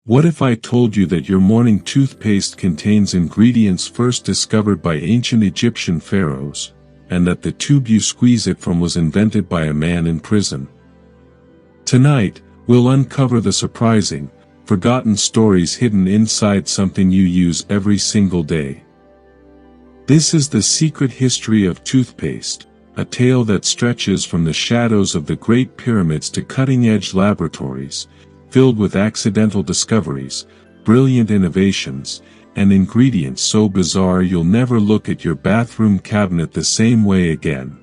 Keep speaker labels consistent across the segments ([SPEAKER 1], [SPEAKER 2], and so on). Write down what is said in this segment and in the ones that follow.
[SPEAKER 1] What if I told you that your morning toothpaste contains ingredients first discovered by ancient Egyptian pharaohs, and that the tube you squeeze it from was invented by a man in prison? Tonight, we'll uncover the surprising, forgotten stories hidden inside something you use every single day. This is the secret history of toothpaste, a tale that stretches from the shadows of the Great Pyramids to cutting-edge laboratories, filled with accidental discoveries, brilliant innovations, and ingredients so bizarre you'll never look at your bathroom cabinet the same way again.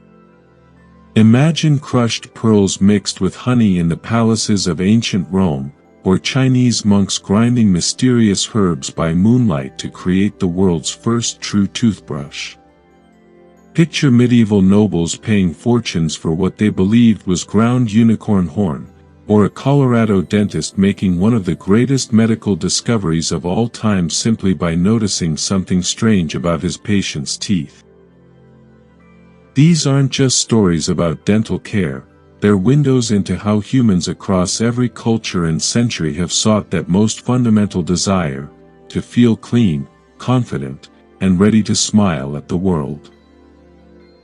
[SPEAKER 1] Imagine crushed pearls mixed with honey in the palaces of ancient Rome, or Chinese monks grinding mysterious herbs by moonlight to create the world's first true toothbrush. Picture medieval nobles paying fortunes for what they believed was ground unicorn horn, or a Colorado dentist making one of the greatest medical discoveries of all time simply by noticing something strange about his patient's teeth. These aren't just stories about dental care, they're windows into how humans across every culture and century have sought that most fundamental desire, to feel clean, confident, and ready to smile at the world.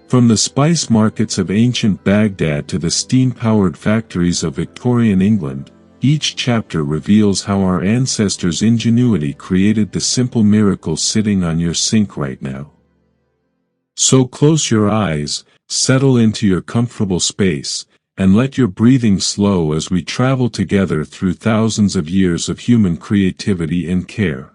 [SPEAKER 1] From the spice markets of ancient Baghdad to the steam-powered factories of Victorian England, each chapter reveals how our ancestors' ingenuity created the simple miracle sitting on your sink right now. So close your eyes, settle into your comfortable space, and let your breathing slow as we travel together through thousands of years of human creativity and care.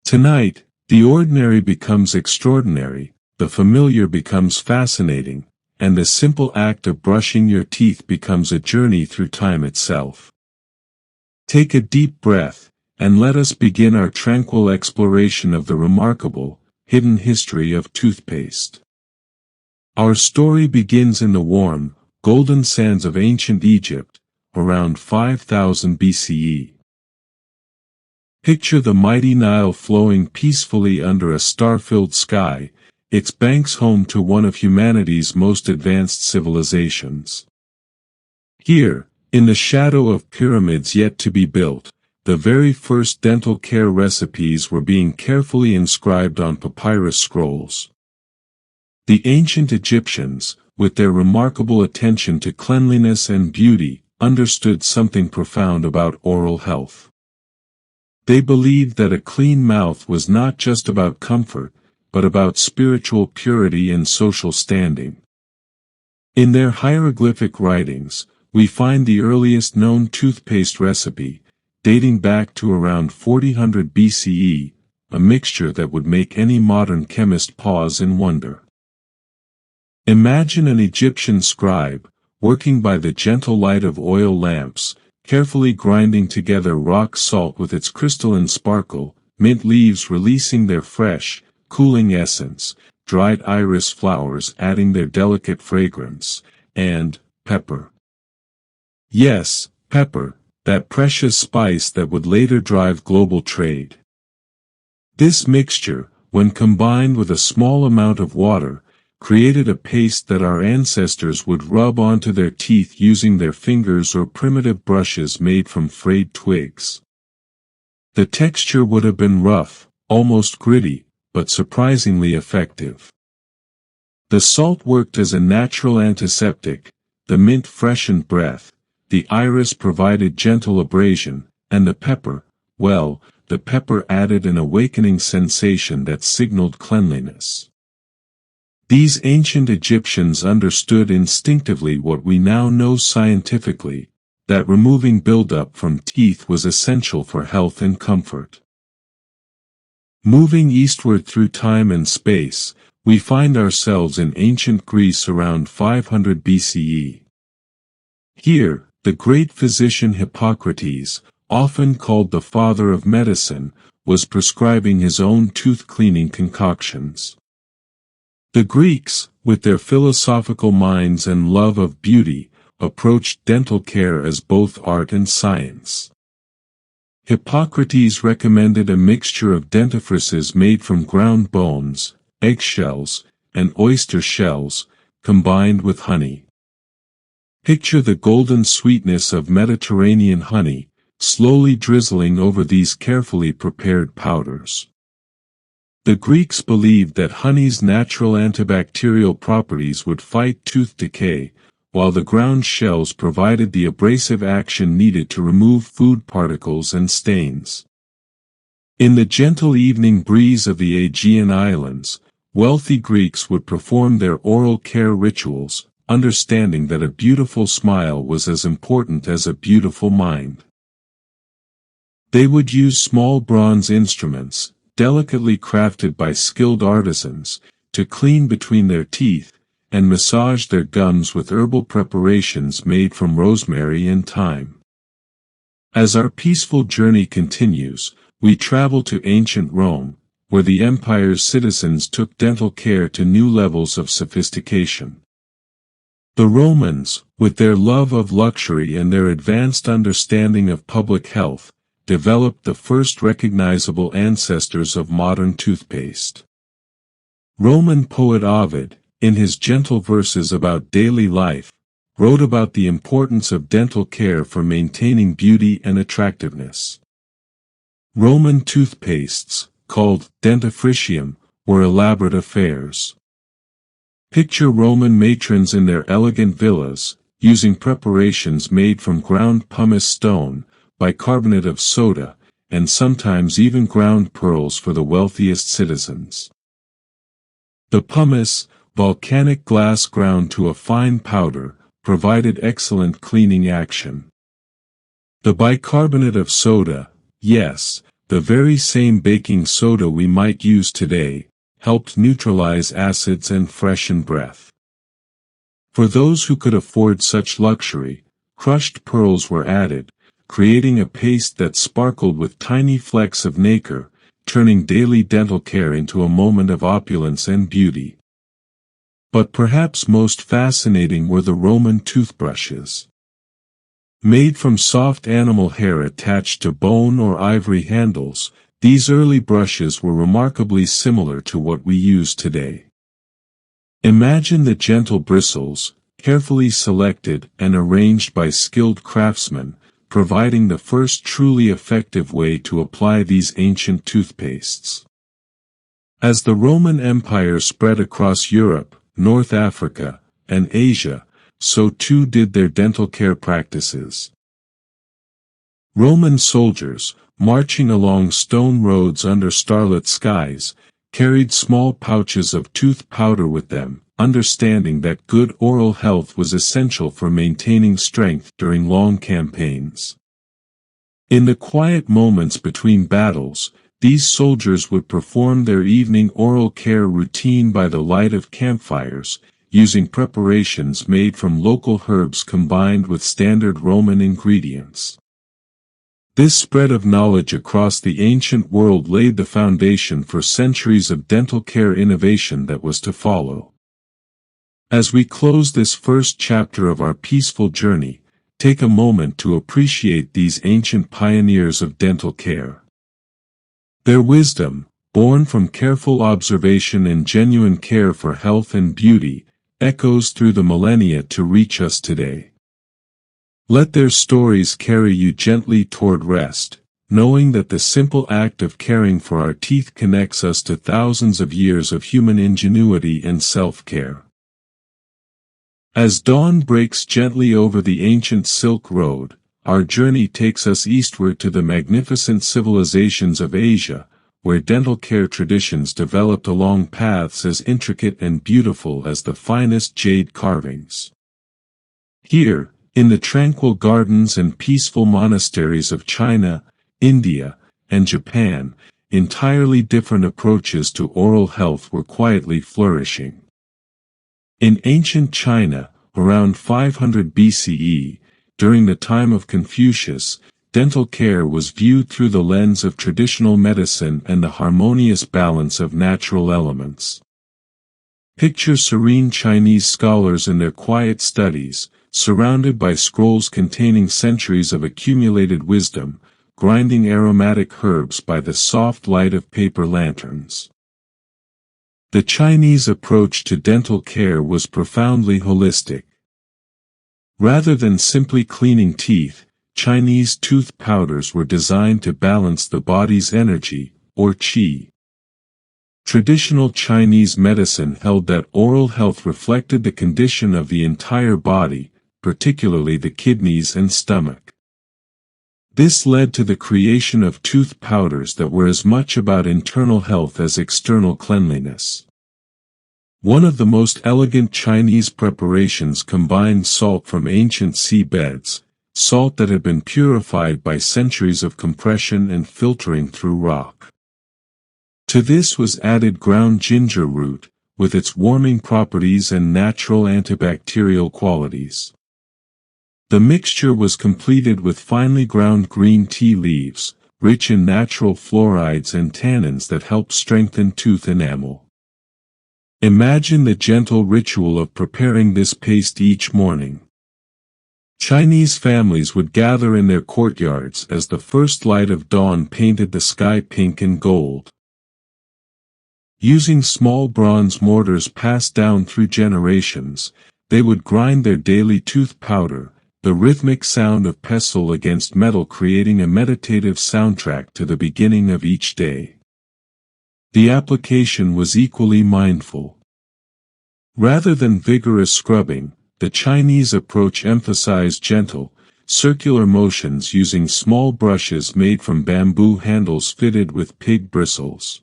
[SPEAKER 1] Tonight, the ordinary becomes extraordinary, the familiar becomes fascinating, and the simple act of brushing your teeth becomes a journey through time itself. Take a deep breath, and let us begin our tranquil exploration of the remarkable, hidden history of toothpaste. Our story begins in the warm, golden sands of ancient Egypt, around 5000 BCE. Picture the mighty Nile flowing peacefully under a star-filled sky, its banks home to one of humanity's most advanced civilizations. Here, in the shadow of pyramids yet to be built, the very first dental care recipes were being carefully inscribed on papyrus scrolls. The ancient Egyptians, with their remarkable attention to cleanliness and beauty, understood something profound about oral health. They believed that a clean mouth was not just about comfort, but about spiritual purity and social standing. In their hieroglyphic writings, we find the earliest known toothpaste recipe, dating back to around 4000 BCE, a mixture that would make any modern chemist pause in wonder. Imagine an Egyptian scribe, working by the gentle light of oil lamps, carefully grinding together rock salt with its crystalline sparkle, mint leaves releasing their fresh, cooling essence, dried iris flowers adding their delicate fragrance, and pepper. Yes, pepper, that precious spice that would later drive global trade. This mixture, when combined with a small amount of water, created a paste that our ancestors would rub onto their teeth using their fingers or primitive brushes made from frayed twigs. The texture would have been rough, almost gritty, but surprisingly effective. The salt worked as a natural antiseptic, the mint freshened breath, the iris provided gentle abrasion, and the pepper added an awakening sensation that signaled cleanliness. These ancient Egyptians understood instinctively what we now know scientifically, that removing buildup from teeth was essential for health and comfort. Moving eastward through time and space, we find ourselves in ancient Greece around 500 BCE. Here, the great physician Hippocrates, often called the father of medicine, was prescribing his own tooth-cleaning concoctions. The Greeks, with their philosophical minds and love of beauty, approached dental care as both art and science. Hippocrates recommended a mixture of dentifrices made from ground bones, eggshells, and oyster shells, combined with honey. Picture the golden sweetness of Mediterranean honey, slowly drizzling over these carefully prepared powders. The Greeks believed that honey's natural antibacterial properties would fight tooth decay, while the ground shells provided the abrasive action needed to remove food particles and stains. In the gentle evening breeze of the Aegean Islands, wealthy Greeks would perform their oral care rituals, understanding that a beautiful smile was as important as a beautiful mind. They would use small bronze instruments, delicately crafted by skilled artisans, to clean between their teeth, and massage their gums with herbal preparations made from rosemary and thyme. As our peaceful journey continues, we travel to ancient Rome, where the empire's citizens took dental care to new levels of sophistication. The Romans, with their love of luxury and their advanced understanding of public health, developed the first recognizable ancestors of modern toothpaste. Roman poet Ovid, in his gentle verses about daily life, wrote about the importance of dental care for maintaining beauty and attractiveness. Roman toothpastes, called dentifricium, were elaborate affairs. Picture Roman matrons in their elegant villas, using preparations made from ground pumice stone, bicarbonate of soda, and sometimes even ground pearls for the wealthiest citizens. The pumice, volcanic glass ground to a fine powder, provided excellent cleaning action. The bicarbonate of soda, yes, the very same baking soda we might use today, helped neutralize acids and freshen breath. For those who could afford such luxury, crushed pearls were added, creating a paste that sparkled with tiny flecks of nacre, turning daily dental care into a moment of opulence and beauty. But perhaps most fascinating were the Roman toothbrushes. Made from soft animal hair attached to bone or ivory handles, these early brushes were remarkably similar to what we use today. Imagine the gentle bristles, carefully selected and arranged by skilled craftsmen, providing the first truly effective way to apply these ancient toothpastes. As the Roman Empire spread across Europe, North Africa, and Asia, so too did their dental care practices. Roman soldiers, marching along stone roads under starlit skies, carried small pouches of tooth powder with them, understanding that good oral health was essential for maintaining strength during long campaigns. In the quiet moments between battles, these soldiers would perform their evening oral care routine by the light of campfires, using preparations made from local herbs combined with standard Roman ingredients. This spread of knowledge across the ancient world laid the foundation for centuries of dental care innovation that was to follow. As we close this first chapter of our peaceful journey, take a moment to appreciate these ancient pioneers of dental care. Their wisdom, born from careful observation and genuine care for health and beauty, echoes through the millennia to reach us today. Let their stories carry you gently toward rest, knowing that the simple act of caring for our teeth connects us to thousands of years of human ingenuity and self-care. As dawn breaks gently over the ancient Silk Road, our journey takes us eastward to the magnificent civilizations of Asia, where dental care traditions developed along paths as intricate and beautiful as the finest jade carvings. Here, in the tranquil gardens and peaceful monasteries of China, India, and Japan, entirely different approaches to oral health were quietly flourishing. In ancient China, around 500 BCE, during the time of Confucius, dental care was viewed through the lens of traditional medicine and the harmonious balance of natural elements. Picture serene Chinese scholars in their quiet studies, surrounded by scrolls containing centuries of accumulated wisdom, grinding aromatic herbs by the soft light of paper lanterns. The Chinese approach to dental care was profoundly holistic. Rather than simply cleaning teeth, Chinese tooth powders were designed to balance the body's energy, or qi. Traditional Chinese medicine held that oral health reflected the condition of the entire body, particularly the kidneys and stomach. This led to the creation of tooth powders that were as much about internal health as external cleanliness. One of the most elegant Chinese preparations combined salt from ancient sea beds, salt that had been purified by centuries of compression and filtering through rock. To this was added ground ginger root, with its warming properties and natural antibacterial qualities. The mixture was completed with finely ground green tea leaves, rich in natural fluorides and tannins that help strengthen tooth enamel. Imagine the gentle ritual of preparing this paste each morning. Chinese families would gather in their courtyards as the first light of dawn painted the sky pink and gold. Using small bronze mortars passed down through generations, they would grind their daily tooth powder, the rhythmic sound of pestle against metal creating a meditative soundtrack to the beginning of each day. The application was equally mindful. Rather than vigorous scrubbing, the Chinese approach emphasized gentle, circular motions using small brushes made from bamboo handles fitted with pig bristles.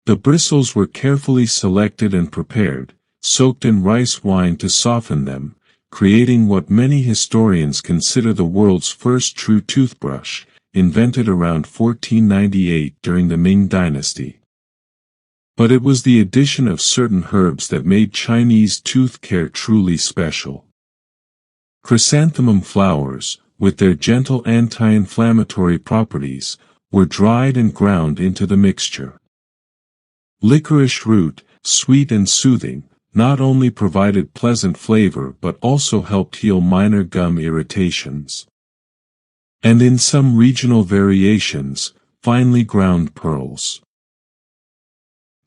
[SPEAKER 1] The bristles were carefully selected and prepared, soaked in rice wine to soften them, creating what many historians consider the world's first true toothbrush, invented around 1498 during the Ming Dynasty. But it was the addition of certain herbs that made Chinese tooth care truly special. Chrysanthemum flowers, with their gentle anti-inflammatory properties, were dried and ground into the mixture. Licorice root, sweet and soothing, not only provided pleasant flavor but also helped heal minor gum irritations. And in some regional variations, finely ground pearls,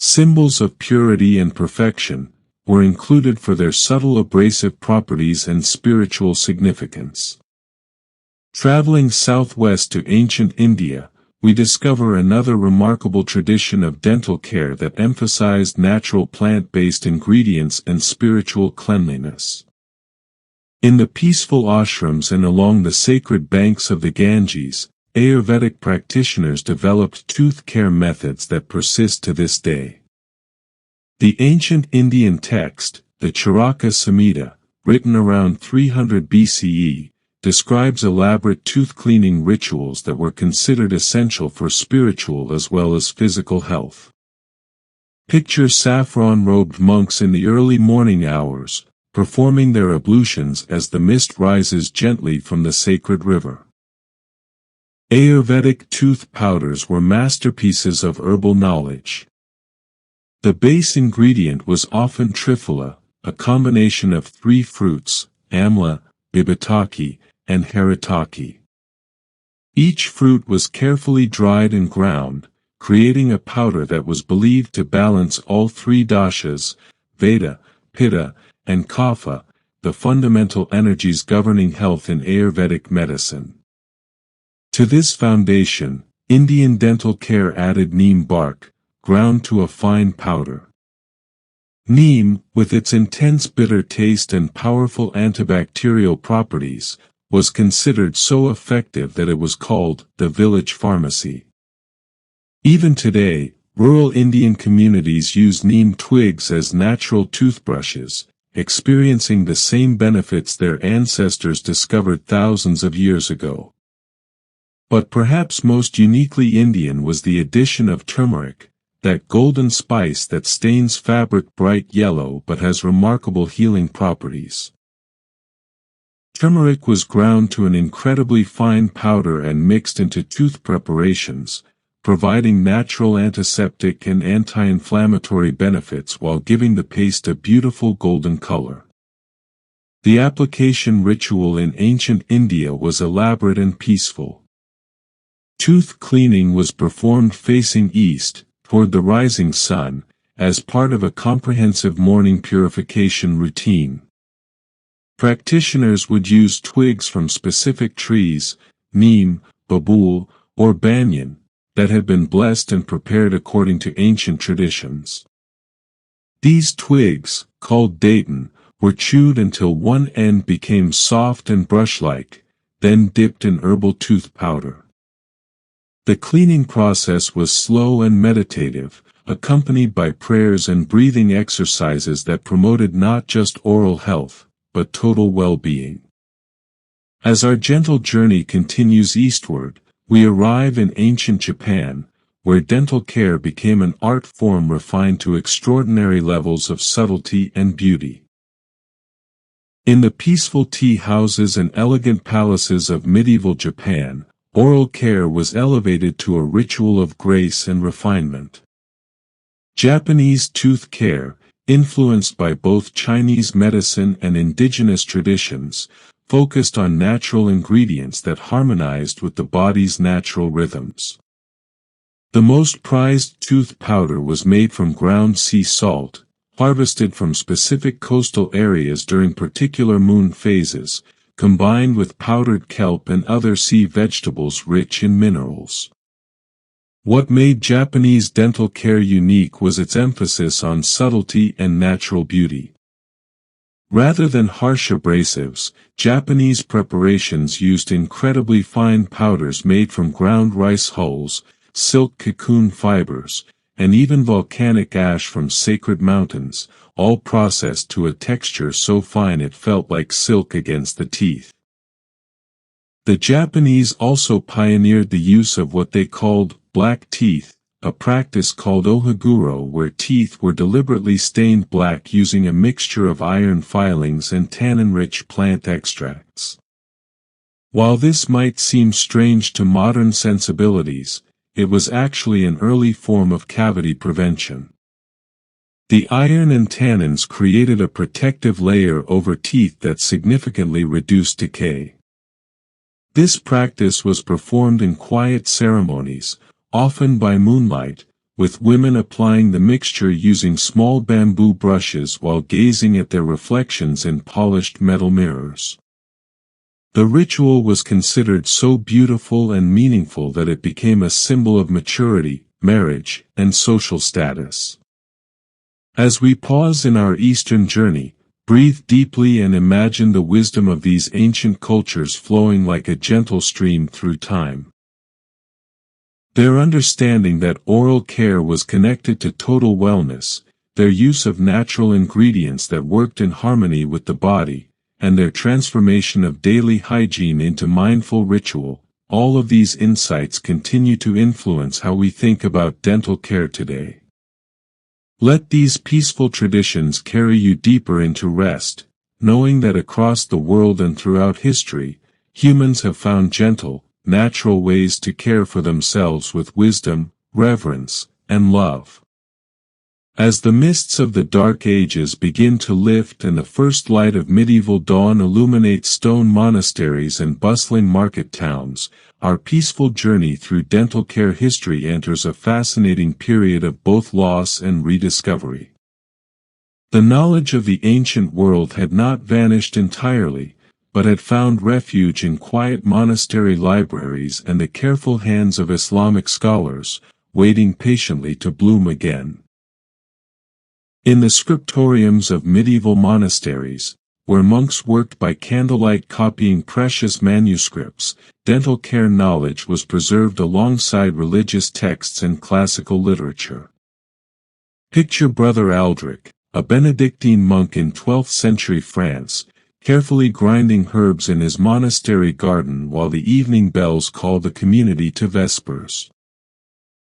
[SPEAKER 1] symbols of purity and perfection, were included for their subtle abrasive properties and spiritual significance. Traveling southwest to ancient India, we discover another remarkable tradition of dental care that emphasized natural plant-based ingredients and spiritual cleanliness. In the peaceful ashrams and along the sacred banks of the Ganges, Ayurvedic practitioners developed tooth care methods that persist to this day. The ancient Indian text, the Charaka Samhita, written around 300 BCE, describes elaborate tooth-cleaning rituals that were considered essential for spiritual as well as physical health. Picture saffron-robed monks in the early morning hours, performing their ablutions as the mist rises gently from the sacred river. Ayurvedic tooth powders were masterpieces of herbal knowledge. The base ingredient was often triphala, a combination of 3 fruits, amla, bibataki, and haritaki. Each fruit was carefully dried and ground, creating a powder that was believed to balance all 3 dashas, Vata, Pitta, and Kapha, the fundamental energies governing health in Ayurvedic medicine. To this foundation, Indian dental care added neem bark, ground to a fine powder. Neem, with its intense bitter taste and powerful antibacterial properties, was considered so effective that it was called the village pharmacy. Even today, rural Indian communities use neem twigs as natural toothbrushes, experiencing the same benefits their ancestors discovered thousands of years ago. But perhaps most uniquely Indian was the addition of turmeric, that golden spice that stains fabric bright yellow but has remarkable healing properties. Turmeric was ground to an incredibly fine powder and mixed into tooth preparations, providing natural antiseptic and anti-inflammatory benefits while giving the paste a beautiful golden color. The application ritual in ancient India was elaborate and peaceful. Tooth cleaning was performed facing east, toward the rising sun, as part of a comprehensive morning purification routine. Practitioners would use twigs from specific trees, neem, babool, or banyan, that had been blessed and prepared according to ancient traditions. These twigs, called dayton, were chewed until one end became soft and brush-like, then dipped in herbal tooth powder. The cleaning process was slow and meditative, accompanied by prayers and breathing exercises that promoted not just oral health, but total well-being. As our gentle journey continues eastward, we arrive in ancient Japan, where dental care became an art form refined to extraordinary levels of subtlety and beauty. In the peaceful tea houses and elegant palaces of medieval Japan, oral care was elevated to a ritual of grace and refinement. Japanese tooth care, influenced by both Chinese medicine and indigenous traditions, focused on natural ingredients that harmonized with the body's natural rhythms. The most prized tooth powder was made from ground sea salt, harvested from specific coastal areas during particular moon phases, combined with powdered kelp and other sea vegetables rich in minerals. What made Japanese dental care unique was its emphasis on subtlety and natural beauty. Rather than harsh abrasives, Japanese preparations used incredibly fine powders made from ground rice hulls, silk cocoon fibers, and even volcanic ash from sacred mountains, all processed to a texture so fine it felt like silk against the teeth. The Japanese also pioneered the use of what they called black teeth, a practice called ohaguro where teeth were deliberately stained black using a mixture of iron filings and tannin-rich plant extracts. While this might seem strange to modern sensibilities, it was actually an early form of cavity prevention. The iron and tannins created a protective layer over teeth that significantly reduced decay. This practice was performed in quiet ceremonies, often by moonlight, with women applying the mixture using small bamboo brushes while gazing at their reflections in polished metal mirrors. The ritual was considered so beautiful and meaningful that it became a symbol of maturity, marriage, and social status. As we pause in our Eastern journey, breathe deeply and imagine the wisdom of these ancient cultures flowing like a gentle stream through time. Their understanding that oral care was connected to total wellness, their use of natural ingredients that worked in harmony with the body, and their transformation of daily hygiene into mindful ritual, all of these insights continue to influence how we think about dental care today. Let these peaceful traditions carry you deeper into rest, knowing that across the world and throughout history, humans have found gentle, natural ways to care for themselves with wisdom, reverence, and love. As the mists of the Dark Ages begin to lift and the first light of medieval dawn illuminates stone monasteries and bustling market towns, our peaceful journey through dental care history enters a fascinating period of both loss and rediscovery. The knowledge of the ancient world had not vanished entirely, but had found refuge in quiet monastery libraries and the careful hands of Islamic scholars, waiting patiently to bloom again. In the scriptoriums of medieval monasteries, where monks worked by candlelight copying precious manuscripts, dental care knowledge was preserved alongside religious texts and classical literature. Picture Brother Aldrich, a Benedictine monk in 12th century France, carefully grinding herbs in his monastery garden while the evening bells called the community to vespers.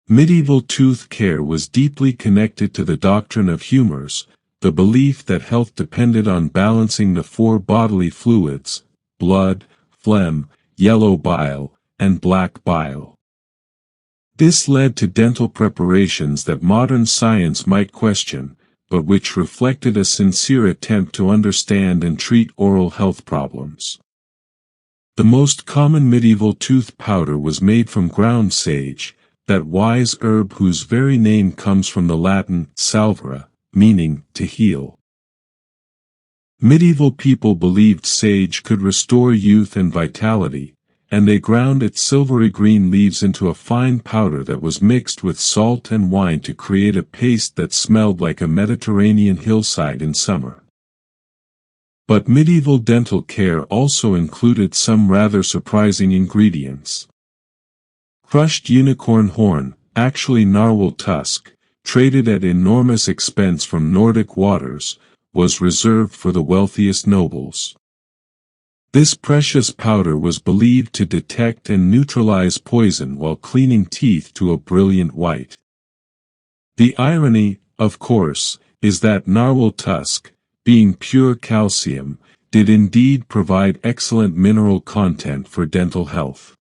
[SPEAKER 1] Medieval tooth care was deeply connected to the doctrine of humors, the belief that health depended on balancing the four bodily fluids: blood, phlegm, yellow bile, and black bile. This led to dental preparations that modern science might question, but which reflected a sincere attempt to understand and treat oral health problems. The most common medieval tooth powder was made from ground sage, that wise herb whose very name comes from the Latin salvere, meaning to heal. Medieval people believed sage could restore youth and vitality, and they ground its silvery green leaves into a fine powder that was mixed with salt and wine to create a paste that smelled like a Mediterranean hillside in summer. But medieval dental care also included some rather surprising ingredients. Crushed unicorn horn, actually narwhal tusk, traded at enormous expense from Nordic waters, was reserved for the wealthiest nobles. This precious powder was believed to detect and neutralize poison while cleaning teeth to a brilliant white. The irony, of course, is that narwhal tusk, being pure calcium, did indeed provide excellent mineral content for dental health.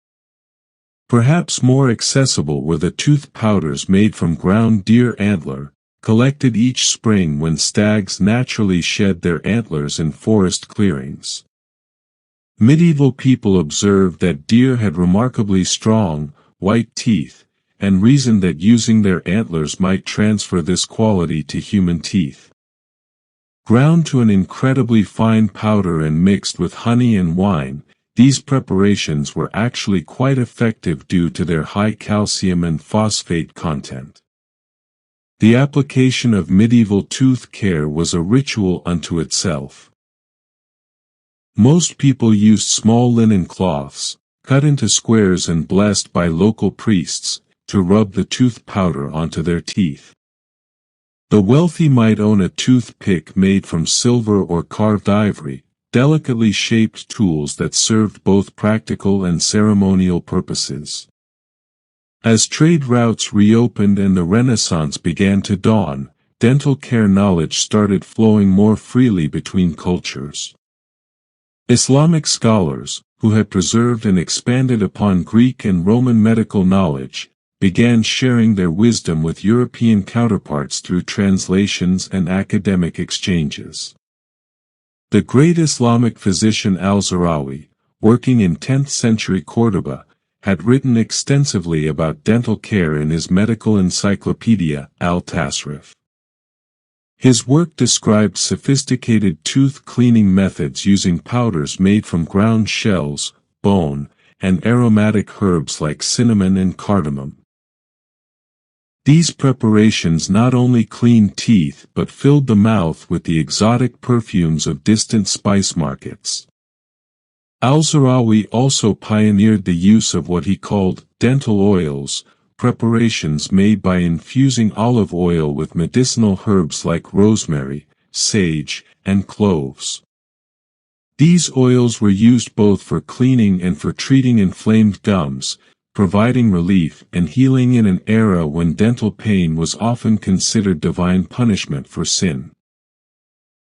[SPEAKER 1] Perhaps more accessible were the tooth powders made from ground deer antler, collected each spring when stags naturally shed their antlers in forest clearings. Medieval people observed that deer had remarkably strong, white teeth, and reasoned that using their antlers might transfer this quality to human teeth. Ground to an incredibly fine powder and mixed with honey and wine, these preparations were actually quite effective due to their high calcium and phosphate content. The application of medieval tooth care was a ritual unto itself. Most people used small linen cloths, cut into squares and blessed by local priests, to rub the tooth powder onto their teeth. The wealthy might own a toothpick made from silver or carved ivory, delicately shaped tools that served both practical and ceremonial purposes. As trade routes reopened and the Renaissance began to dawn, dental care knowledge started flowing more freely between cultures. Islamic scholars, who had preserved and expanded upon Greek and Roman medical knowledge, began sharing their wisdom with European counterparts through translations and academic exchanges. The great Islamic physician al-Zahrawi, working in 10th century Cordoba, had written extensively about dental care in his medical encyclopedia, al-Tasrif. His work described sophisticated tooth cleaning methods using powders made from ground shells, bone, and aromatic herbs like cinnamon and cardamom. These preparations not only cleaned teeth but filled the mouth with the exotic perfumes of distant spice markets. Al-Zahrawi also pioneered the use of what he called dental oils, preparations made by infusing olive oil with medicinal herbs like rosemary, sage, and cloves. These oils were used both for cleaning and for treating inflamed gums, providing relief and healing in an era when dental pain was often considered divine punishment for sin.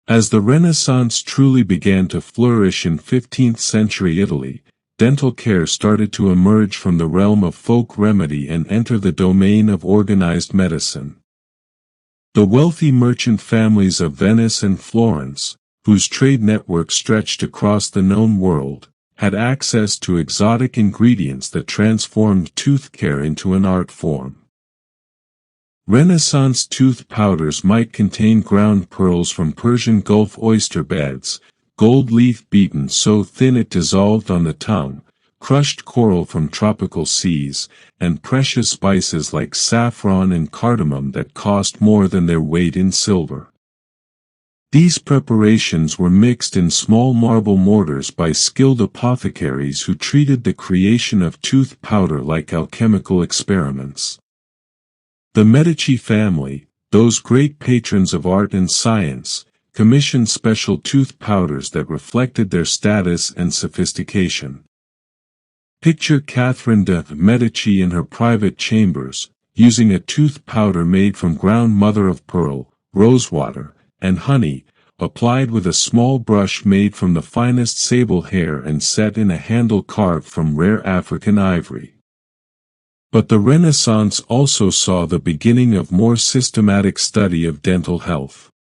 [SPEAKER 1] As the Renaissance truly began to flourish in 15th century Italy, dental care started to emerge from the realm of folk remedy and enter the domain of organized medicine. The wealthy merchant families of Venice and Florence, whose trade network stretched across the known world, had access to exotic ingredients that transformed tooth care into an art form. Renaissance tooth powders might contain ground pearls from Persian Gulf oyster beds, gold leaf beaten so thin it dissolved on the tongue, crushed coral from tropical seas, and precious spices like saffron and cardamom that cost more than their weight in silver. These preparations were mixed in small marble mortars by skilled apothecaries who treated the creation of tooth powder like alchemical experiments. The Medici family, those great patrons of art and science, commissioned special tooth powders that reflected their status and sophistication. Picture Catherine de' Medici in her private chambers, using a tooth powder made from ground mother-of-pearl, rosewater, and honey, applied with a small brush made from the finest sable hair and set in a handle carved from rare African ivory. But the Renaissance also saw the beginning of more systematic study of dental health.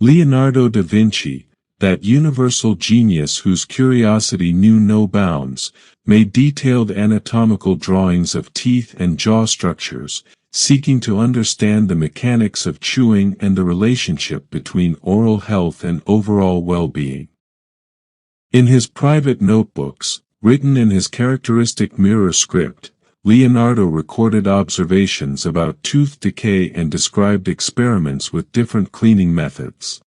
[SPEAKER 1] Leonardo da Vinci, that universal genius whose curiosity knew no bounds, made detailed anatomical drawings of teeth and jaw structures, seeking to understand the mechanics of chewing and the relationship between oral health and overall well-being. In his private notebooks, written in his characteristic mirror script, Leonardo recorded observations about tooth decay and described experiments with different cleaning methods.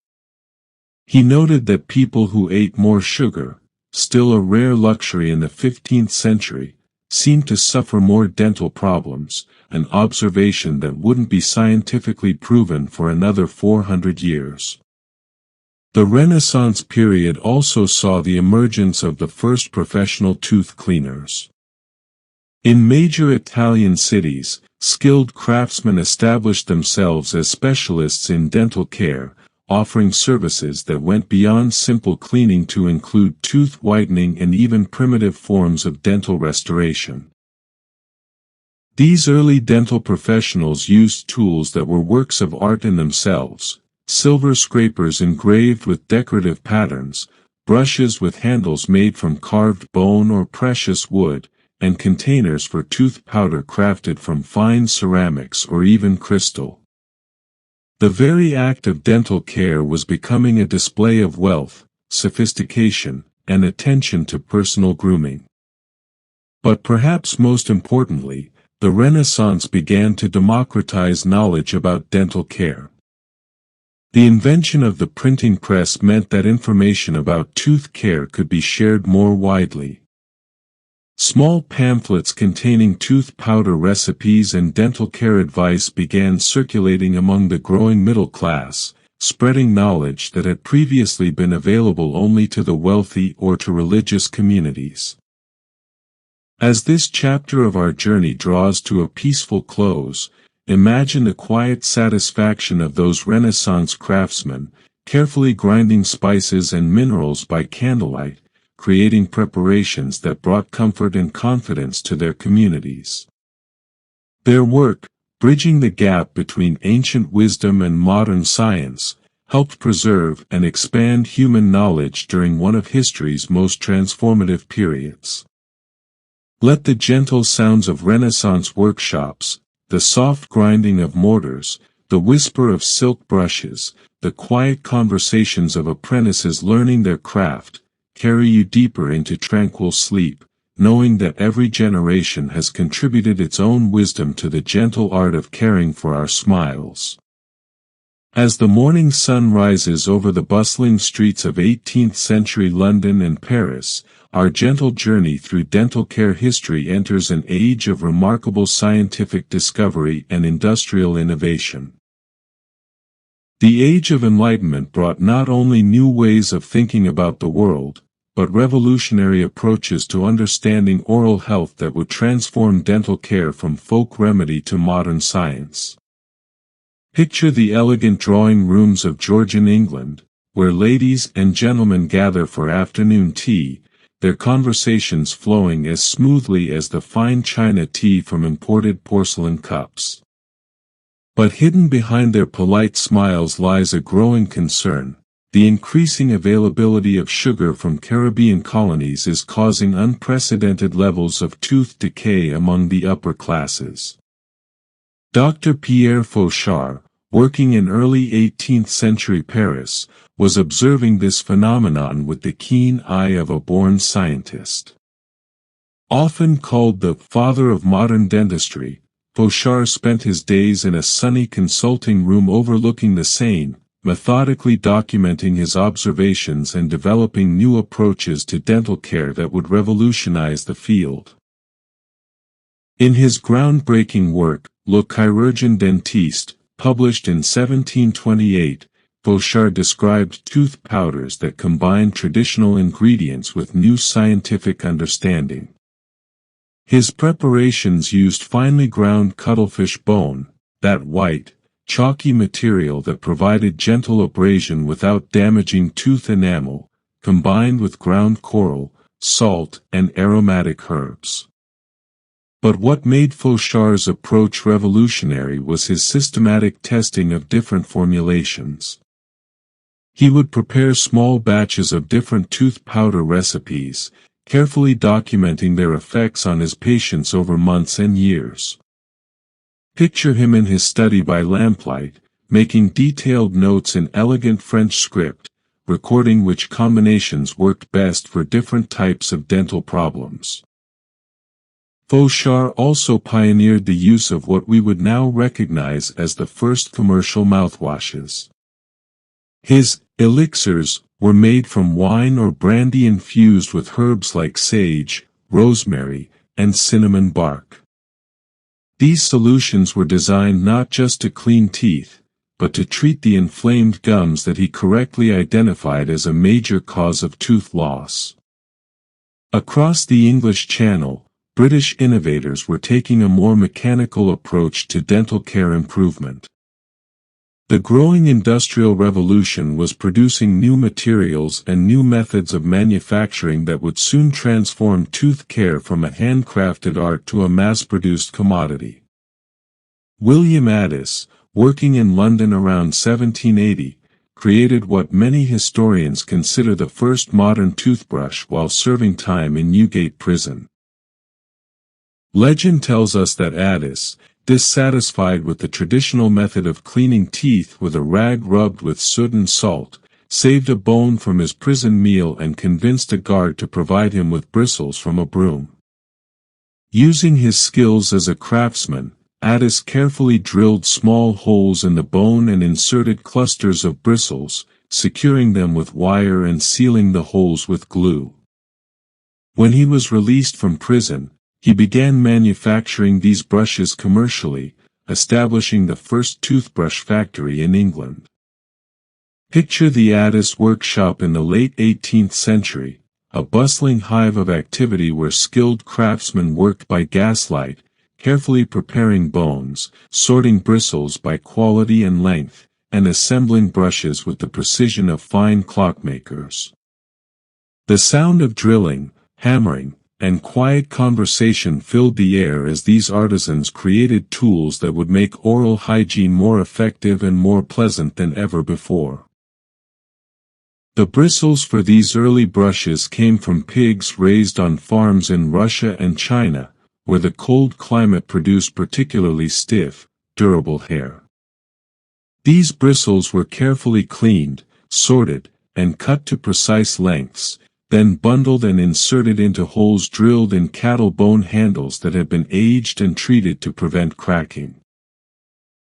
[SPEAKER 1] He noted that people who ate more sugar, still a rare luxury in the 15th century, seemed to suffer more dental problems, an observation that wouldn't be scientifically proven for another 400 years. The Renaissance period also saw the emergence of the first professional tooth cleaners. In major Italian cities, skilled craftsmen established themselves as specialists in dental care, offering services that went beyond simple cleaning to include tooth whitening and even primitive forms of dental restoration. These early dental professionals used tools that were works of art in themselves: silver scrapers engraved with decorative patterns, brushes with handles made from carved bone or precious wood, and containers for tooth powder crafted from fine ceramics or even crystal. The very act of dental care was becoming a display of wealth, sophistication, and attention to personal grooming. But perhaps most importantly, the Renaissance began to democratize knowledge about dental care. The invention of the printing press meant that information about tooth care could be shared more widely. Small pamphlets containing tooth powder recipes and dental care advice began circulating among the growing middle class, spreading knowledge that had previously been available only to the wealthy or to religious communities. As this chapter of our journey draws to a peaceful close, imagine the quiet satisfaction of those Renaissance craftsmen, carefully grinding spices and minerals by candlelight, creating preparations that brought comfort and confidence to their communities. Their work, bridging the gap between ancient wisdom and modern science, helped preserve and expand human knowledge during one of history's most transformative periods. Let the gentle sounds of Renaissance workshops, the soft grinding of mortars, the whisper of silk brushes, the quiet conversations of apprentices learning their craft, carry you deeper into tranquil sleep, knowing that every generation has contributed its own wisdom to the gentle art of caring for our smiles. As the morning sun rises over the bustling streets of 18th-century London and Paris, our gentle journey through dental care history enters an age of remarkable scientific discovery and industrial innovation. The Age of Enlightenment brought not only new ways of thinking about the world, but revolutionary approaches to understanding oral health that would transform dental care from folk remedy to modern science. Picture the elegant drawing rooms of Georgian England, where ladies and gentlemen gather for afternoon tea, their conversations flowing as smoothly as the fine china tea from imported porcelain cups. But hidden behind their polite smiles lies a growing concern. The increasing availability of sugar from Caribbean colonies is causing unprecedented levels of tooth decay among the upper classes. Dr. Pierre Fauchard, working in early 18th century Paris, was observing this phenomenon with the keen eye of a born scientist. Often called the father of modern dentistry, Fauchard spent his days in a sunny consulting room overlooking the Seine, methodically documenting his observations and developing new approaches to dental care that would revolutionize the field. In his groundbreaking work, Le Chirurgien Dentiste, published in 1728, Fauchard described tooth powders that combined traditional ingredients with new scientific understanding. His preparations used finely ground cuttlefish bone, that white, chalky material that provided gentle abrasion without damaging tooth enamel, combined with ground coral, salt, and aromatic herbs. But what made Fauchard's approach revolutionary was his systematic testing of different formulations. He would prepare small batches of different tooth powder recipes, carefully documenting their effects on his patients over months and years. Picture him in his study by lamplight, making detailed notes in elegant French script, recording which combinations worked best for different types of dental problems. Fauchard also pioneered the use of what we would now recognize as the first commercial mouthwashes. His elixirs were made from wine or brandy infused with herbs like sage, rosemary, and cinnamon bark. These solutions were designed not just to clean teeth, but to treat the inflamed gums that he correctly identified as a major cause of tooth loss. Across the English Channel, British innovators were taking a more mechanical approach to dental care improvement. The growing Industrial Revolution was producing new materials and new methods of manufacturing that would soon transform tooth care from a handcrafted art to a mass-produced commodity. William Addis, working in London around 1780, created what many historians consider the first modern toothbrush while serving time in Newgate Prison. Legend tells us that Addis, dissatisfied with the traditional method of cleaning teeth with a rag rubbed with soot and salt, saved a bone from his prison meal and convinced a guard to provide him with bristles from a broom. Using his skills as a craftsman, Addis carefully drilled small holes in the bone and inserted clusters of bristles, securing them with wire and sealing the holes with glue. When he was released from prison, he began manufacturing these brushes commercially, establishing the first toothbrush factory in England. Picture the Addis workshop in the late 18th century, a bustling hive of activity where skilled craftsmen worked by gaslight, carefully preparing bones, sorting bristles by quality and length, and assembling brushes with the precision of fine clockmakers. The sound of drilling, hammering, and quiet conversation filled the air as these artisans created tools that would make oral hygiene more effective and more pleasant than ever before. The bristles for these early brushes came from pigs raised on farms in Russia and China, where the cold climate produced particularly stiff, durable hair. These bristles were carefully cleaned, sorted, and cut to precise lengths, then bundled and inserted into holes drilled in cattle bone handles that had been aged and treated to prevent cracking.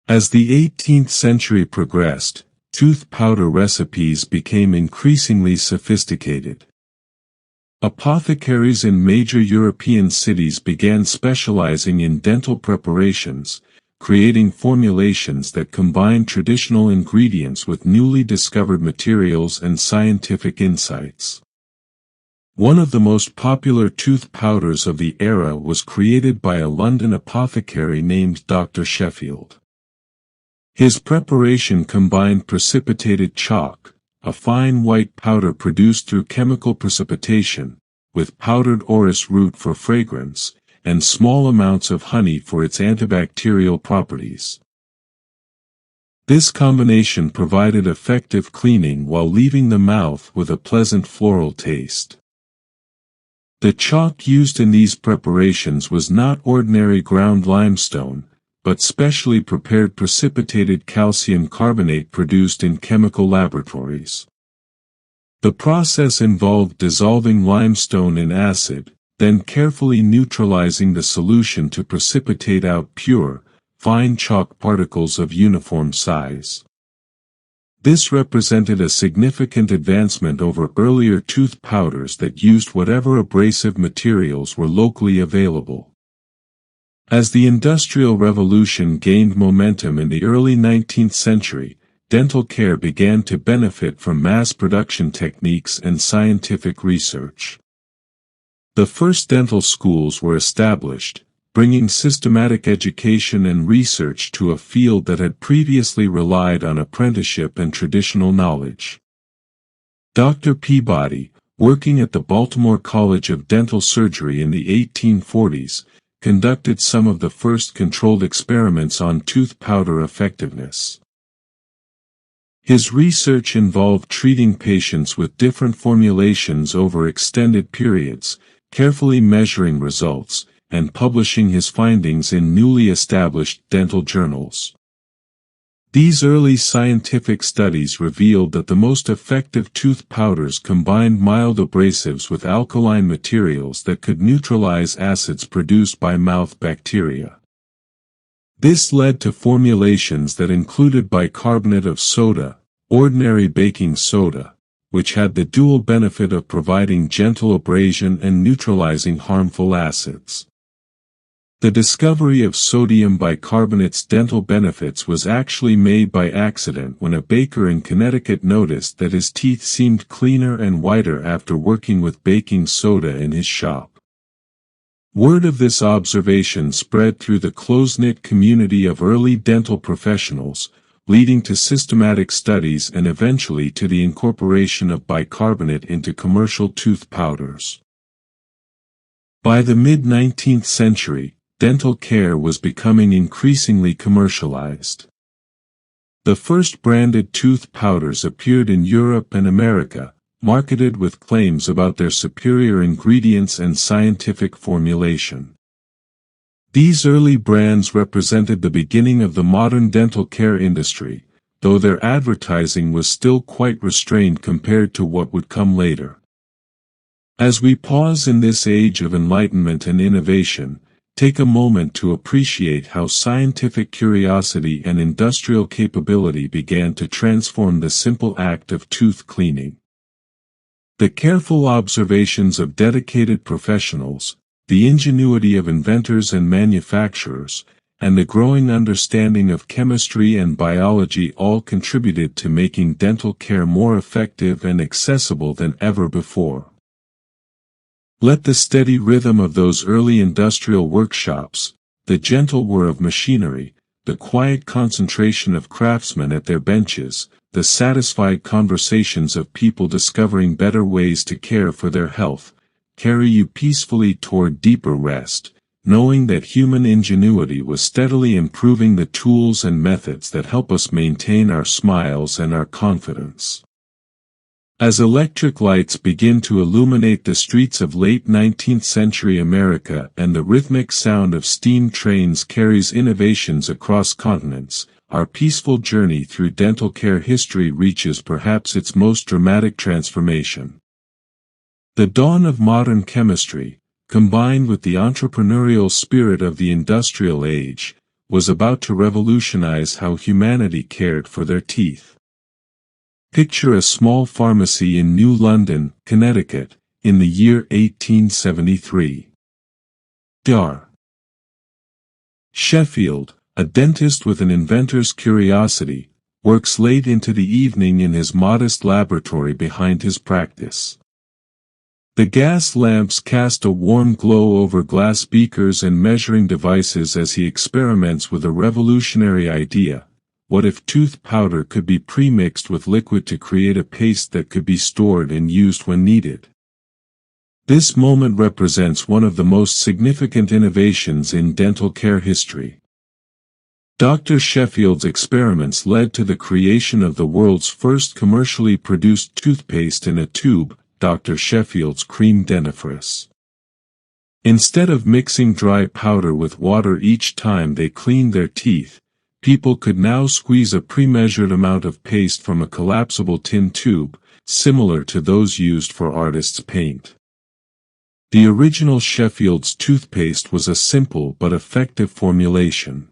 [SPEAKER 1] As the 18th century progressed, tooth powder recipes became increasingly sophisticated. Apothecaries in major European cities began specializing in dental preparations, creating formulations that combined traditional ingredients with newly discovered materials and scientific insights. One of the most popular tooth powders of the era was created by a London apothecary named Dr. Sheffield. His preparation combined precipitated chalk, a fine white powder produced through chemical precipitation, with powdered orris root for fragrance, and small amounts of honey for its antibacterial properties. This combination provided effective cleaning while leaving the mouth with a pleasant floral taste. The chalk used in these preparations was not ordinary ground limestone, but specially prepared precipitated calcium carbonate produced in chemical laboratories. The process involved dissolving limestone in acid, then carefully neutralizing the solution to precipitate out pure, fine chalk particles of uniform size. This represented a significant advancement over earlier tooth powders that used whatever abrasive materials were locally available. As the Industrial Revolution gained momentum in the early 19th century, dental care began to benefit from mass production techniques and scientific research. The first dental schools were established, bringing systematic education and research to a field that had previously relied on apprenticeship and traditional knowledge. Dr. Peabody, working at the Baltimore College of Dental Surgery in the 1840s, conducted some of the first controlled experiments on tooth powder effectiveness. His research involved treating patients with different formulations over extended periods, carefully measuring results, and publishing his findings in newly established dental journals. These early scientific studies revealed that the most effective tooth powders combined mild abrasives with alkaline materials that could neutralize acids produced by mouth bacteria. This led to formulations that included bicarbonate of soda, ordinary baking soda, which had the dual benefit of providing gentle abrasion and neutralizing harmful acids. The discovery of sodium bicarbonate's dental benefits was actually made by accident when a baker in Connecticut noticed that his teeth seemed cleaner and whiter after working with baking soda in his shop. Word of this observation spread through the close-knit community of early dental professionals, leading to systematic studies and eventually to the incorporation of bicarbonate into commercial tooth powders. By the mid-19th century, dental care was becoming increasingly commercialized. The first branded tooth powders appeared in Europe and America, marketed with claims about their superior ingredients and scientific formulation. These early brands represented the beginning of the modern dental care industry, though their advertising was still quite restrained compared to what would come later. As we pause in this age of enlightenment and innovation, take a moment to appreciate how scientific curiosity and industrial capability began to transform the simple act of tooth cleaning. The careful observations of dedicated professionals, the ingenuity of inventors and manufacturers, and the growing understanding of chemistry and biology all contributed to making dental care more effective and accessible than ever before. Let the steady rhythm of those early industrial workshops, the gentle whir of machinery, the quiet concentration of craftsmen at their benches, the satisfied conversations of people discovering better ways to care for their health, carry you peacefully toward deeper rest, knowing that human ingenuity was steadily improving the tools and methods that help us maintain our smiles and our confidence. As electric lights begin to illuminate the streets of late 19th century America and the rhythmic sound of steam trains carries innovations across continents, our peaceful journey through dental care history reaches perhaps its most dramatic transformation. The dawn of modern chemistry, combined with the entrepreneurial spirit of the industrial age, was about to revolutionize how humanity cared for their teeth. Picture a small pharmacy in New London, Connecticut, in the year 1873. Dr. Sheffield, a dentist with an inventor's curiosity, works late into the evening in his modest laboratory behind his practice. The gas lamps cast a warm glow over glass beakers and measuring devices as he experiments with a revolutionary idea. What if tooth powder could be pre-mixed with liquid to create a paste that could be stored and used when needed? This moment represents one of the most significant innovations in dental care history. Dr. Sheffield's experiments led to the creation of the world's first commercially produced toothpaste in a tube, Dr. Sheffield's cream dentifrice. Instead of mixing dry powder with water each time they cleaned their teeth, people could now squeeze a pre-measured amount of paste from a collapsible tin tube, similar to those used for artists' paint. The original Sheffield's toothpaste was a simple but effective formulation.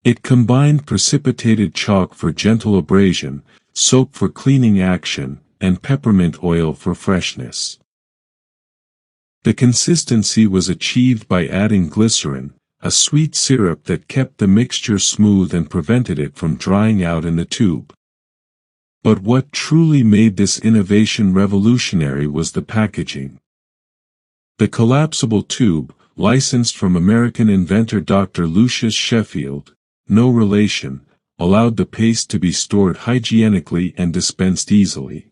[SPEAKER 1] It combined precipitated chalk for gentle abrasion, soap for cleaning action, and peppermint oil for freshness. The consistency was achieved by adding glycerin, a sweet syrup that kept the mixture smooth and prevented it from drying out in the tube. But what truly made this innovation revolutionary was the packaging. The collapsible tube, licensed from American inventor Dr. Lucius Sheffield, no relation, allowed the paste to be stored hygienically and dispensed easily.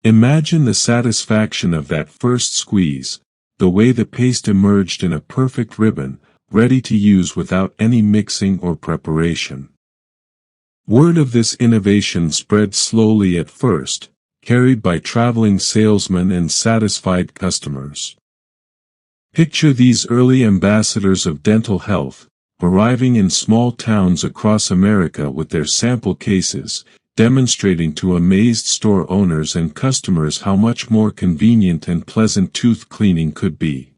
[SPEAKER 1] Imagine the satisfaction of that first squeeze, the way the paste emerged in a perfect ribbon, ready to use without any mixing or preparation. Word of this innovation spread slowly at first, carried by traveling salesmen and satisfied customers. Picture these early ambassadors of dental health, arriving in small towns across America with their sample cases, demonstrating to amazed store owners and customers how much more convenient and pleasant tooth cleaning could be.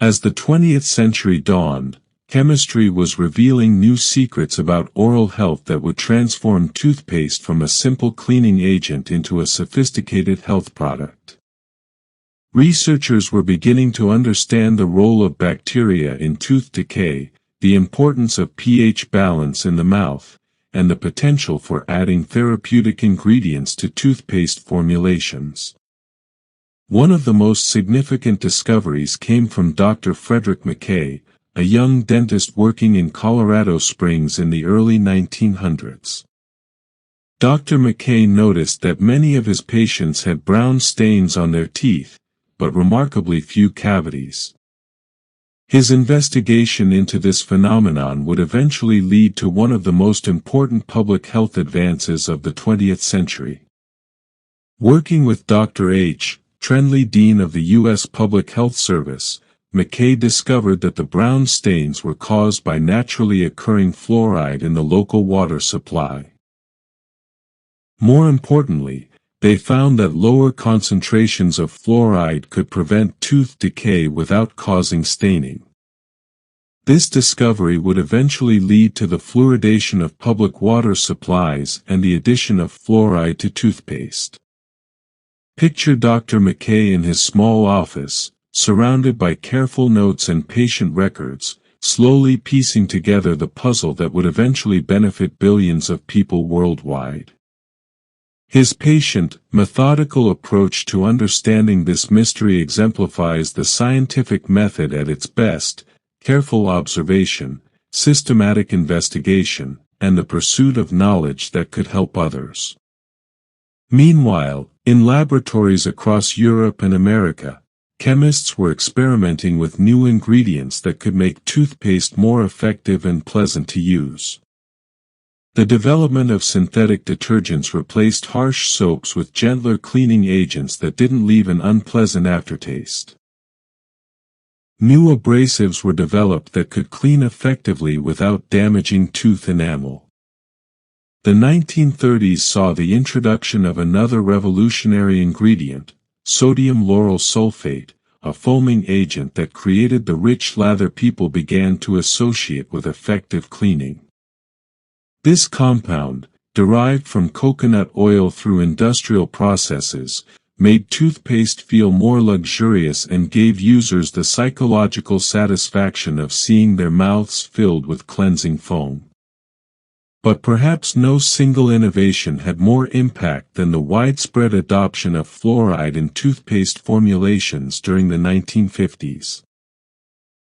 [SPEAKER 1] As the 20th century dawned, chemistry was revealing new secrets about oral health that would transform toothpaste from a simple cleaning agent into a sophisticated health product. Researchers were beginning to understand the role of bacteria in tooth decay, the importance of pH balance in the mouth, and the potential for adding therapeutic ingredients to toothpaste formulations. One of the most significant discoveries came from Dr. Frederick Mackay, a young dentist working in Colorado Springs in the early 1900s. Dr. Mackay noticed that many of his patients had brown stains on their teeth, but remarkably few cavities. His investigation into this phenomenon would eventually lead to one of the most important public health advances of the 20th century. Working with Dr. H. Trenley, Dean of the U.S. Public Health Service, Mackay discovered that the brown stains were caused by naturally occurring fluoride in the local water supply. More importantly, they found that lower concentrations of fluoride could prevent tooth decay without causing staining. This discovery would eventually lead to the fluoridation of public water supplies and the addition of fluoride to toothpaste. Picture Dr. Mackay in his small office, surrounded by careful notes and patient records, slowly piecing together the puzzle that would eventually benefit billions of people worldwide. His patient, methodical approach to understanding this mystery exemplifies the scientific method at its best: careful observation, systematic investigation, and the pursuit of knowledge that could help others. Meanwhile, in laboratories across Europe and America, chemists were experimenting with new ingredients that could make toothpaste more effective and pleasant to use. The development of synthetic detergents replaced harsh soaps with gentler cleaning agents that didn't leave an unpleasant aftertaste. New abrasives were developed that could clean effectively without damaging tooth enamel. The 1930s saw the introduction of another revolutionary ingredient, sodium lauryl sulfate, a foaming agent that created the rich lather people began to associate with effective cleaning. This compound, derived from coconut oil through industrial processes, made toothpaste feel more luxurious and gave users the psychological satisfaction of seeing their mouths filled with cleansing foam. But perhaps no single innovation had more impact than the widespread adoption of fluoride in toothpaste formulations during the 1950s.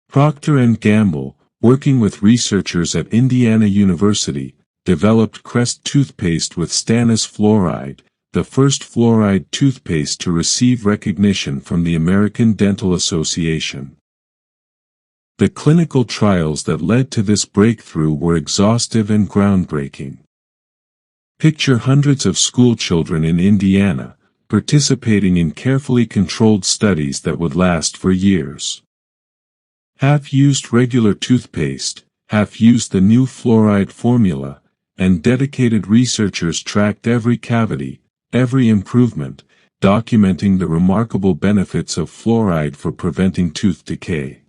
[SPEAKER 1] Procter & Gamble, working with researchers at Indiana University, developed Crest toothpaste with stannous fluoride, the first fluoride toothpaste to receive recognition from the American Dental Association. The clinical trials that led to this breakthrough were exhaustive and groundbreaking. Picture hundreds of schoolchildren in Indiana, participating in carefully controlled studies that would last for years. Half used regular toothpaste, half used the new fluoride formula, and dedicated researchers tracked every cavity, every improvement, documenting the remarkable benefits of fluoride for preventing tooth decay.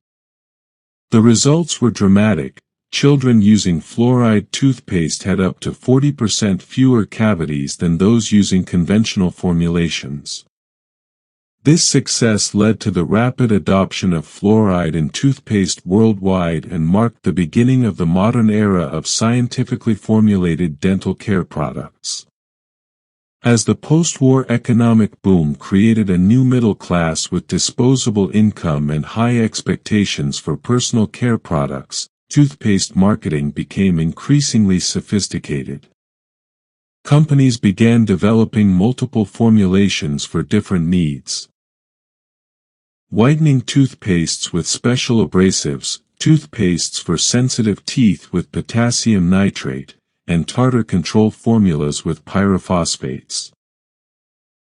[SPEAKER 1] The results were dramatic. Children using fluoride toothpaste had up to 40% fewer cavities than those using conventional formulations. This success led to the rapid adoption of fluoride in toothpaste worldwide and marked the beginning of the modern era of scientifically formulated dental care products. As the post-war economic boom created a new middle class with disposable income and high expectations for personal care products, toothpaste marketing became increasingly sophisticated. Companies began developing multiple formulations for different needs. Whitening toothpastes with special abrasives, toothpastes for sensitive teeth with potassium nitrate, and tartar control formulas with pyrophosphates.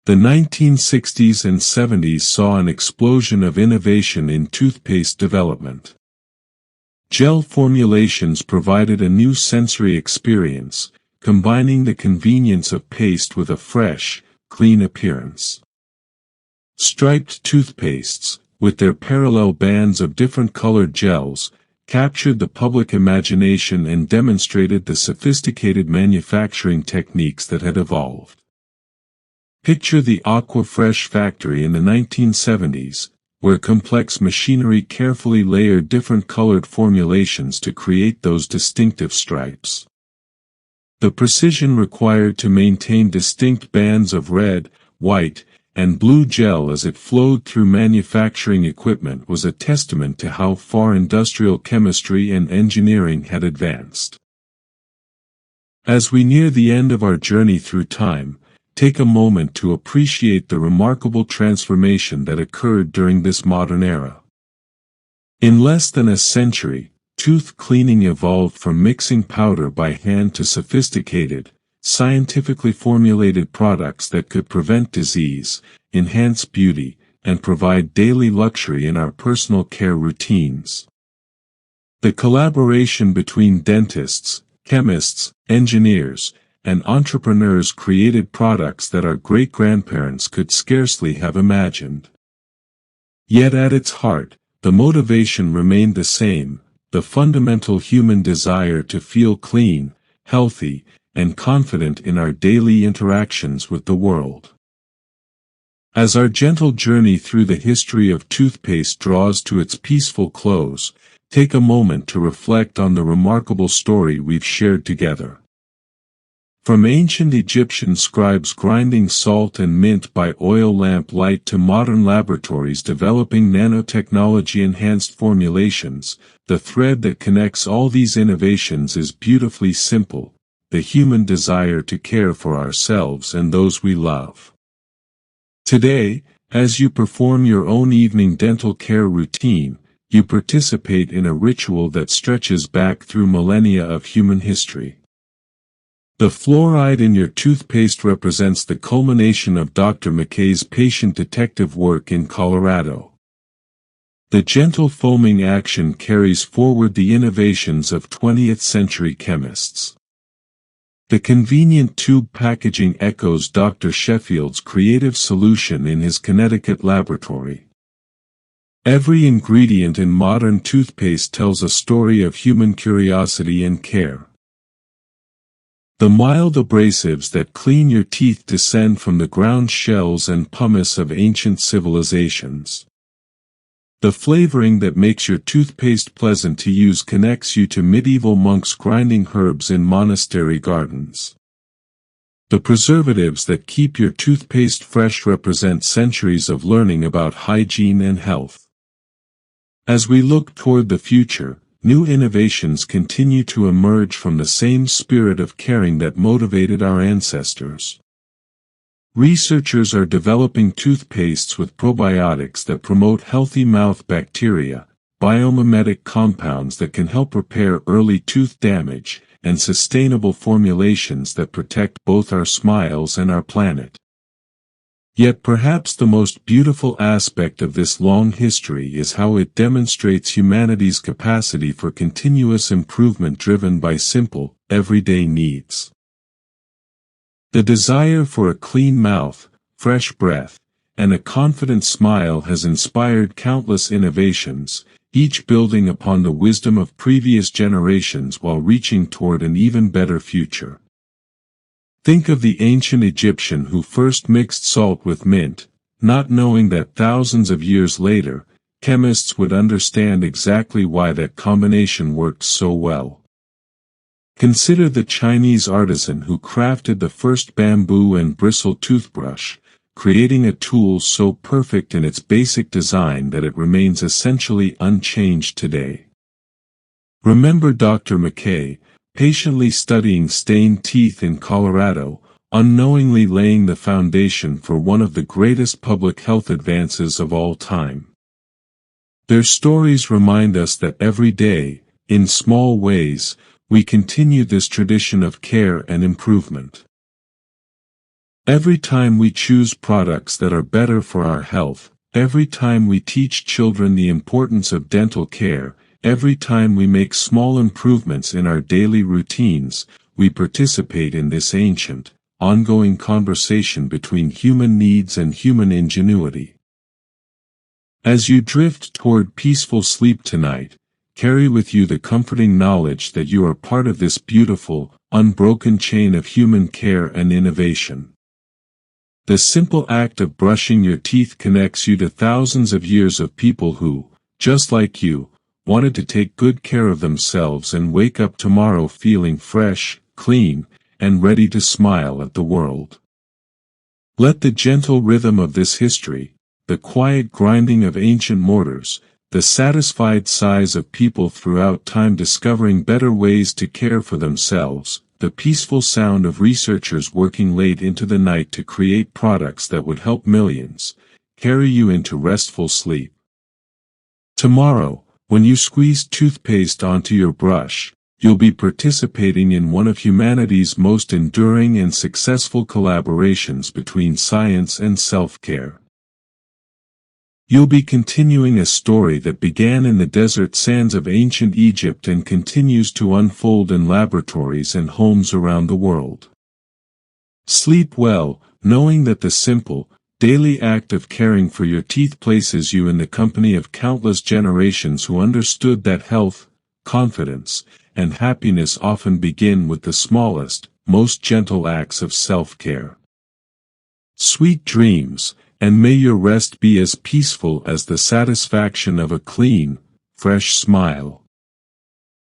[SPEAKER 1] The 1960s and 70s saw an explosion of innovation in toothpaste development. Gel formulations provided a new sensory experience, combining the convenience of paste with a fresh, clean appearance. Striped toothpastes, with their parallel bands of different colored gels, captured the public imagination and demonstrated the sophisticated manufacturing techniques that had evolved. Picture the Aquafresh factory in the 1970s, where complex machinery carefully layered different colored formulations to create those distinctive stripes. The precision required to maintain distinct bands of red, white, and blue gel as it flowed through manufacturing equipment was a testament to how far industrial chemistry and engineering had advanced. As we near the end of our journey through time, take a moment to appreciate the remarkable transformation that occurred during this modern era. In less than a century, tooth cleaning evolved from mixing powder by hand to sophisticated, scientifically formulated products that could prevent disease, enhance beauty, and provide daily luxury in our personal care routines. The collaboration between dentists, chemists, engineers, and entrepreneurs created products that our great-grandparents could scarcely have imagined. Yet at its heart, the motivation remained the same, the fundamental human desire to feel clean, healthy, and confident in our daily interactions with the world. As our gentle journey through the history of toothpaste draws to its peaceful close, take a moment to reflect on the remarkable story we've shared together. From ancient Egyptian scribes grinding salt and mint by oil lamp light to modern laboratories developing nanotechnology-enhanced formulations, the thread that connects all these innovations is beautifully simple: the human desire to care for ourselves and those we love. Today, as you perform your own evening dental care routine, you participate in a ritual that stretches back through millennia of human history. The fluoride in your toothpaste represents the culmination of Dr. McKay's patient detective work in Colorado. The gentle foaming action carries forward the innovations of 20th-century chemists. The convenient tube packaging echoes Dr. Sheffield's creative solution in his Connecticut laboratory. Every ingredient in modern toothpaste tells a story of human curiosity and care. The mild abrasives that clean your teeth descend from the ground shells and pumice of ancient civilizations. The flavoring that makes your toothpaste pleasant to use connects you to medieval monks grinding herbs in monastery gardens. The preservatives that keep your toothpaste fresh represent centuries of learning about hygiene and health. As we look toward the future, new innovations continue to emerge from the same spirit of caring that motivated our ancestors. Researchers are developing toothpastes with probiotics that promote healthy mouth bacteria, biomimetic compounds that can help repair early tooth damage, and sustainable formulations that protect both our smiles and our planet. Yet perhaps the most beautiful aspect of this long history is how it demonstrates humanity's capacity for continuous improvement driven by simple, everyday needs. The desire for a clean mouth, fresh breath, and a confident smile has inspired countless innovations, each building upon the wisdom of previous generations while reaching toward an even better future. Think of the ancient Egyptian who first mixed salt with mint, not knowing that thousands of years later, chemists would understand exactly why that combination worked so well. Consider the Chinese artisan who crafted the first bamboo and bristle toothbrush, creating a tool so perfect in its basic design that it remains essentially unchanged today. Remember Dr. McKay, patiently studying stained teeth in Colorado, unknowingly laying the foundation for one of the greatest public health advances of all time. Their stories remind us that every day, in small ways, we continue this tradition of care and improvement. Every time we choose products that are better for our health, every time we teach children the importance of dental care, every time we make small improvements in our daily routines, we participate in this ancient, ongoing conversation between human needs and human ingenuity. As you drift toward peaceful sleep tonight, carry with you the comforting knowledge that you are part of this beautiful, unbroken chain of human care and innovation. The simple act of brushing your teeth connects you to thousands of years of people who, just like you, wanted to take good care of themselves and wake up tomorrow feeling fresh, clean, and ready to smile at the world. Let the gentle rhythm of this history, the quiet grinding of ancient mortars, the satisfied sighs of people throughout time discovering better ways to care for themselves, the peaceful sound of researchers working late into the night to create products that would help millions, carry you into restful sleep. Tomorrow, when you squeeze toothpaste onto your brush, you'll be participating in one of humanity's most enduring and successful collaborations between science and self-care. You'll be continuing a story that began in the desert sands of ancient Egypt and continues to unfold in laboratories and homes around the world. Sleep well, knowing that the simple, daily act of caring for your teeth places you in the company of countless generations who understood that health, confidence, and happiness often begin with the smallest, most gentle acts of self-care. Sweet dreams, and may your rest be as peaceful as the satisfaction of a clean, fresh smile.